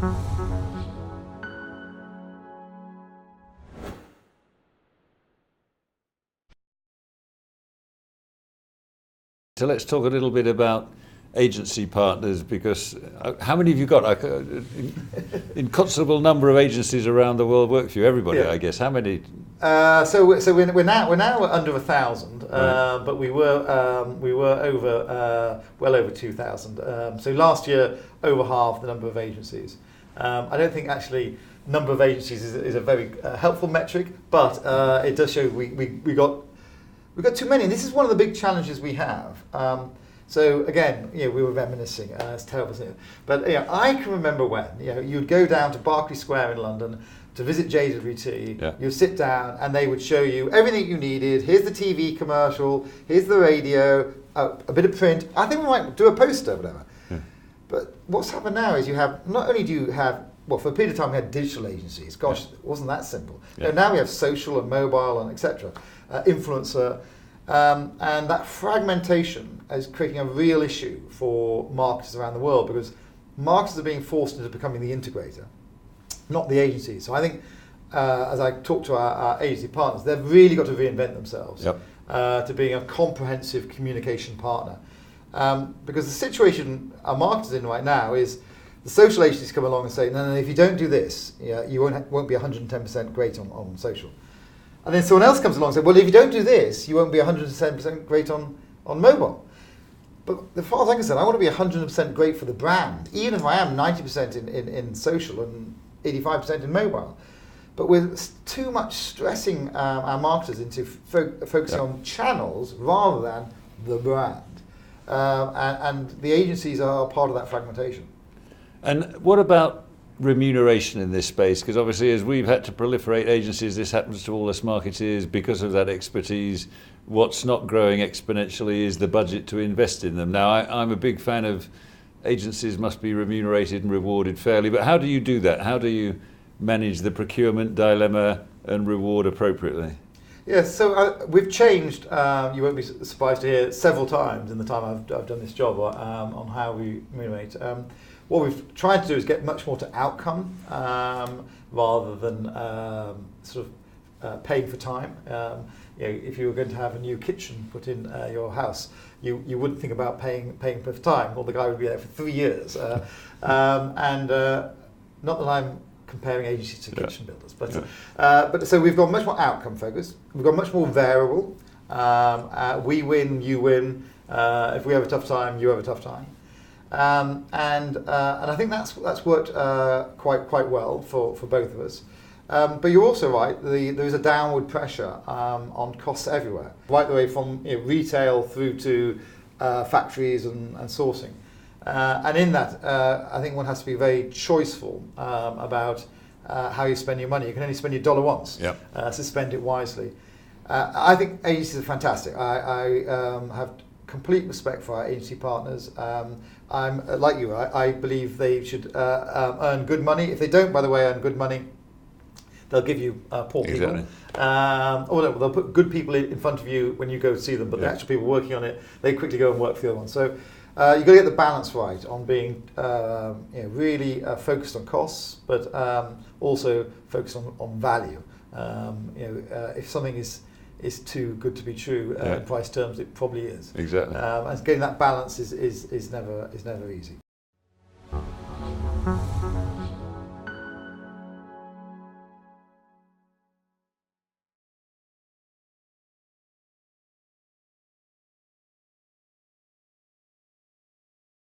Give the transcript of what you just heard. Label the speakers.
Speaker 1: So let's talk a little bit about agency partners, because how many have you got? Inconceivable number of agencies around the world work for you. Everybody, yeah. I guess. How many?
Speaker 2: So we're now under 1,000, right. But we were over well over 2,000. So last year, over half the number of agencies. I don't think actually number of agencies is a very helpful metric, but it does show we got too many. And this is one of the big challenges we have. So again, we were reminiscing. It's terrible, isn't it? But I can remember when you'd go down to Berkeley Square in London to visit JWT. Yeah. You'd sit down and they would show you everything you needed. Here's the TV commercial. Here's the radio. A bit of print. I think we might do a poster, whatever. Yeah. But what's happened now is you have not only do you have for a period of time we had digital agencies. Gosh, yeah. It wasn't that simple. Yeah. Now we have social and mobile and etc. Influencer. And that fragmentation is creating a real issue for marketers around the world, because marketers are being forced into becoming the integrator, not the agency. So I think as I talk to our agency partners, they've really got to reinvent themselves. Yep. To being a comprehensive communication partner. Because the situation our marketers are in right now is the social agencies come along and say, no, if you don't do this, you won't be 110% great on social. And then someone else comes along and says, well, if you don't do this, you won't be 110% great on mobile. But as far as I'm concerned, I want to be 100% great for the brand, even if I am 90% in social and 85% in mobile. But we're too much stressing our marketers into focusing on channels rather than the brand. And the agencies are part of that fragmentation.
Speaker 1: And what about remuneration in this space? Because obviously, as we've had to proliferate agencies, this happens to all us marketers because of that expertise. What's not growing exponentially is the budget to invest in them. Now, I'm a big fan of agencies must be remunerated and rewarded fairly, but how do you do that? How do you manage the procurement dilemma and reward appropriately?
Speaker 2: Yes, so we've changed, you won't be surprised to hear, several times in the time I've done this job on how we remunerate. What we've tried to do is get much more to outcome rather than sort of paying for time. If you were going to have a new kitchen put in your house, you wouldn't think about paying for time. Well, the guy would be there for 3 years. Not that I'm comparing agencies to kitchen builders, but so we've got much more outcome focused. We've got much more variable. We win, you win. If we have a tough time, you have a tough time. And I think that's worked quite well for both of us. But you're also right. There is a downward pressure on costs everywhere, right the way from retail through to factories and sourcing. And in that, I think one has to be very choiceful about how you spend your money. You can only spend your dollar once, so spend it wisely. I think agencies are fantastic. I have complete respect for our agency partners. I'm like you. I believe they should earn good money. If they don't, by the way, earn good money, they'll give you poor people. Exactly. Or they'll put good people in front of you when you go see them, but the actual people working on it, they quickly go and work for the other one. So you've got to get the balance right on being really focused on costs, but also focused on value. If something is too good to be true in price terms, it probably is.
Speaker 1: Exactly.
Speaker 2: And getting that balance is never easy.